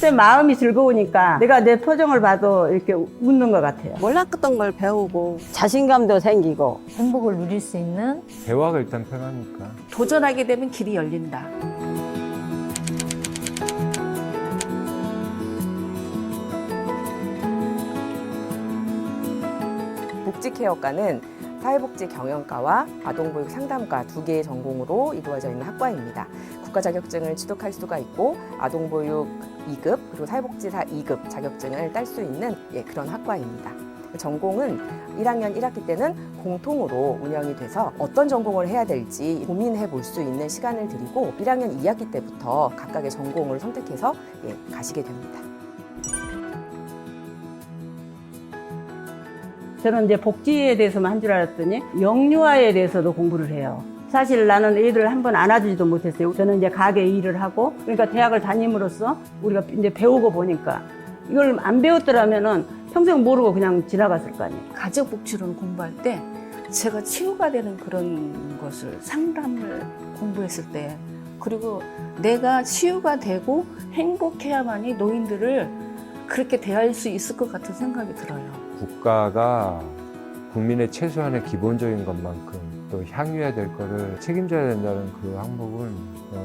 쌤 마음이 즐거우니까 내가 내 표정을 봐도 이렇게 웃는 것 같아요. 몰랐던 걸 배우고 자신감도 생기고. 행복을 누릴 수 있는 대화가 일단 편하니까. 도전하게 되면 길이 열린다. 복지케어과는 사회복지 경영과와 아동보육 상담과 두 개의 전공으로 이루어져 있는 학과입니다. 국가 자격증을 취득할 수가 있고 아동보육 2급 그리고 사회복지사 2급 자격증을 딸 수 있는 그런 학과입니다. 전공은 1학년 1학기 때는 공통으로 운영이 돼서 어떤 전공을 해야 될지 고민해 볼 수 있는 시간을 드리고 1학년 2학기 때부터 각각의 전공을 선택해서 가시게 됩니다. 저는 이제 복지에 대해서만 한 줄 알았더니 영유아에 대해서도 공부를 해요. 사실 나는 애들을 한 번 안아주지도 못했어요. 저는 이제 가게 일을 하고, 그러니까 대학을 다님으로써 우리가 이제 배우고 보니까 이걸 안 배웠더라면은 평생 모르고 그냥 지나갔을 거 아니에요. 가족복지론 공부할 때 제가 치유가 되는 그런 것을 상담을 공부했을 때 그리고 내가 치유가 되고 행복해야만이 노인들을 그렇게 대할 수 있을 것 같은 생각이 들어요. 국가가 국민의 최소한의 기본적인 것만큼 또 향유해야 될 거를 책임져야 된다는 그 항목은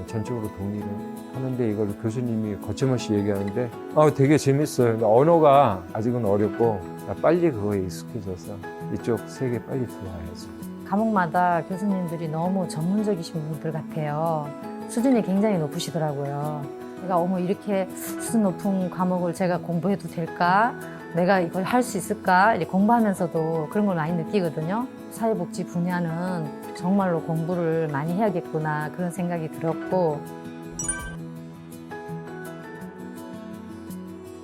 전적으로 동의를 하는데 이걸 교수님이 거침없이 얘기하는데 되게 재밌어요. 언어가 아직은 어렵고 빨리 그거에 익숙해져서 이쪽 세계에 빨리 들어와야죠. 과목마다 교수님들이 너무 전문적이신 분들 같아요. 수준이 굉장히 높으시더라고요. 내가 어머 이렇게 수준 높은 과목을 제가 공부해도 될까? 내가 이걸 할 수 있을까? 이렇게 공부하면서도 그런 걸 많이 느끼거든요. 사회복지 분야는 정말로 공부를 많이 해야겠구나 그런 생각이 들었고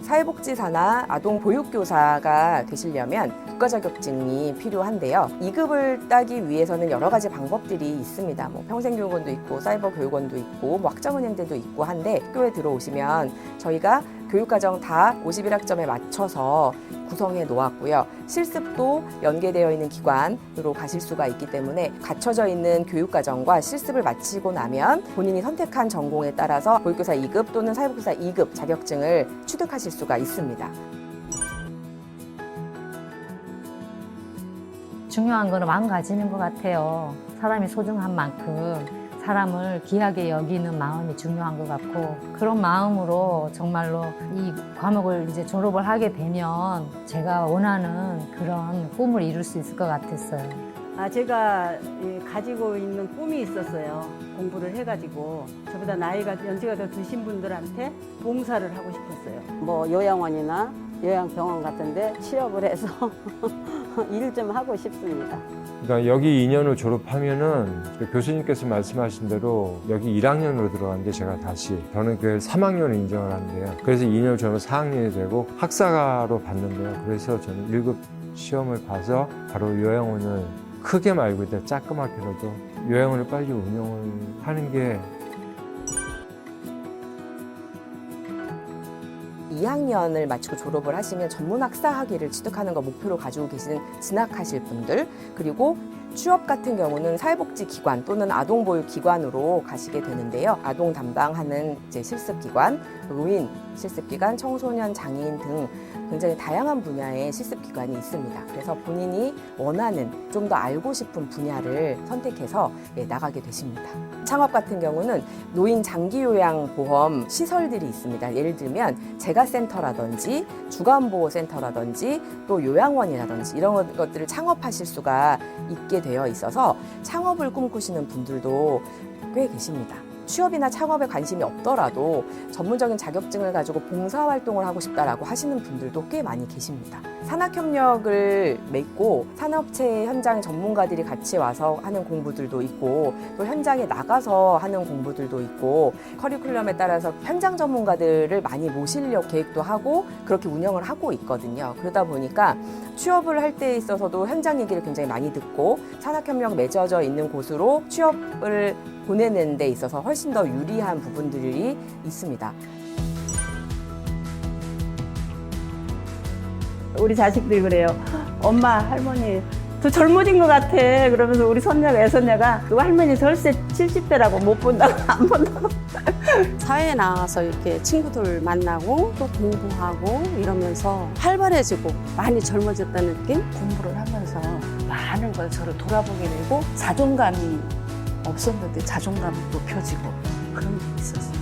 사회복지사나 아동보육교사가 되시려면 국가자격증이 필요한데요. 2급을 따기 위해서는 여러 가지 방법들이 있습니다. 평생교육원도 있고 사이버교육원도 있고 학점은행제도 있고 한데 학교에 들어오시면 저희가 교육과정 다 51학점에 맞춰서 구성해 놓았고요. 실습도 연계되어 있는 기관으로 가실 수가 있기 때문에 갖춰져 있는 교육과정과 실습을 마치고 나면 본인이 선택한 전공에 따라서 보육교사 2급 또는 사회복지사 2급 자격증을 취득하실 수가 있습니다. 중요한 거는 마음가짐인 것 같아요. 사람이 소중한 만큼 사람을 귀하게 여기는 마음이 중요한 것 같고 그런 마음으로 정말로 이 과목을 이제 졸업을 하게 되면 제가 원하는 그런 꿈을 이룰 수 있을 것 같았어요. 제가 가지고 있는 꿈이 있었어요. 공부를 해가지고 저보다 나이가 연세가 더 드신 분들한테 봉사를 하고 싶었어요. 요양원이나 요양병원 같은데 취업을 해서 일 좀 하고 싶습니다. 그러니까 여기 2년을 졸업하면은 교수님께서 말씀하신 대로 여기 1학년으로 들어갔는데 제가 다시 저는 그 3학년을 인정을 한대요. 그래서 2년 졸업 4학년이 되고 학사가로 봤는데요. 그래서 저는 1급 시험을 봐서 바로 요양원을 크게 말고 일단 조그맣게라도 요양원을 빨리 운영을 하는 게 2학년을 마치고 졸업을 하시면 전문학사 학위를 취득하는 걸 목표로 가지고 계시는 진학하실 분들 그리고 취업 같은 경우는 사회복지기관 또는 아동보육기관으로 가시게 되는데요. 아동 담당하는 실습기관, 노인 실습기관, 청소년 장애인 등 굉장히 다양한 분야의 실습기관이 있습니다. 그래서 본인이 원하는 좀 더 알고 싶은 분야를 선택해서 나가게 되십니다. 창업 같은 경우는 노인 장기요양보험 시설들이 있습니다. 예를 들면 재가센터라든지 주간보호센터라든지 또 요양원이라든지 이런 것들을 창업하실 수가 있게 되어 있어서 창업을 꿈꾸시는 분들도 꽤 계십니다. 취업이나 창업에 관심이 없더라도 전문적인 자격증을 가지고 봉사활동을 하고 싶다라고 하시는 분들도 꽤 많이 계십니다. 산학협력을 맺고 산업체 현장 전문가들이 같이 와서 하는 공부들도 있고 또 현장에 나가서 하는 공부들도 있고 커리큘럼에 따라서 현장 전문가들을 많이 모시려고 계획도 하고 그렇게 운영을 하고 있거든요. 그러다 보니까 취업을 할 때 있어서도 현장 얘기를 굉장히 많이 듣고 산학협력 맺어져 있는 곳으로 취업을 보내는 데 있어서 훨씬 더 유리한 부분들이 있습니다. 우리 자식들이 그래요. 엄마, 할머니 더 젊어진 것 같아. 그러면서 우리 손녀가, 애손녀가 누가 할머니 절세 70대라고 못 본다고, 안 본다고. 사회에 나와서 이렇게 친구들 만나고 또 공부하고 이러면서 활발해지고 많이 젊어졌다는 느낌? 공부를 하면서 많은 걸 저를 돌아보게 되고 자존감이 없었는데 자존감이 높여지고 그런 게 있었어요.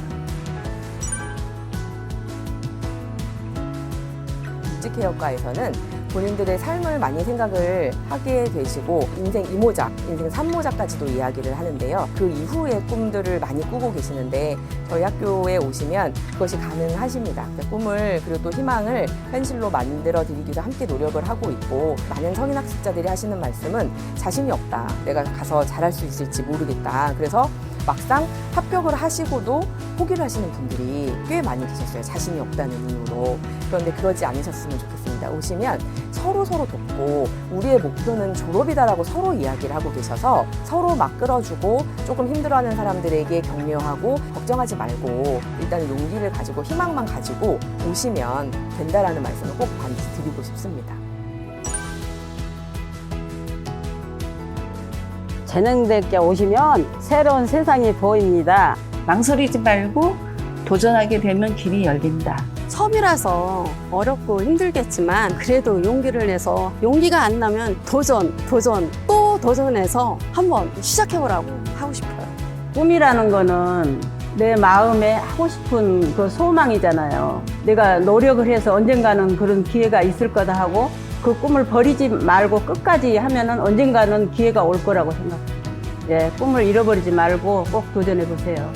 뮤직헤어과에서는 본인들의 삶을 많이 생각을 하게 되시고 인생 2모작, 인생 3모작까지도 이야기를 하는데요. 그 이후의 꿈들을 많이 꾸고 계시는데 저희 학교에 오시면 그것이 가능하십니다. 꿈을 그리고 또 희망을 현실로 만들어 드리기 위해서 함께 노력을 하고 있고 많은 성인 학습자들이 하시는 말씀은 자신이 없다. 내가 가서 잘할 수 있을지 모르겠다. 그래서 막상 합격을 하시고도 포기를 하시는 분들이 꽤 많이 계셨어요. 자신이 없다는 이유로. 그런데 그러지 않으셨으면 좋겠습니다. 오시면 서로 돕고 우리의 목표는 졸업이다라고 서로 이야기를 하고 계셔서 서로 막 끌어주고 조금 힘들어하는 사람들에게 격려하고 걱정하지 말고 일단 용기를 가지고 희망만 가지고 오시면 된다라는 말씀을 꼭 반드시 드리고 싶습니다. 재능대학교 오시면 새로운 세상이 보입니다. 망설이지 말고 도전하게 되면 길이 열린다. 처음이라서 어렵고 힘들겠지만 그래도 용기를 내서 용기가 안 나면 도전 또 도전해서 한번 시작해보라고 하고 싶어요. 꿈이라는 거는 내 마음에 하고 싶은 그 소망이잖아요. 내가 노력을 해서 언젠가는 그런 기회가 있을 거다 하고 그 꿈을 버리지 말고 끝까지 하면은 언젠가는 기회가 올 거라고 생각해요. 예, 꿈을 잃어버리지 말고 꼭 도전해 보세요.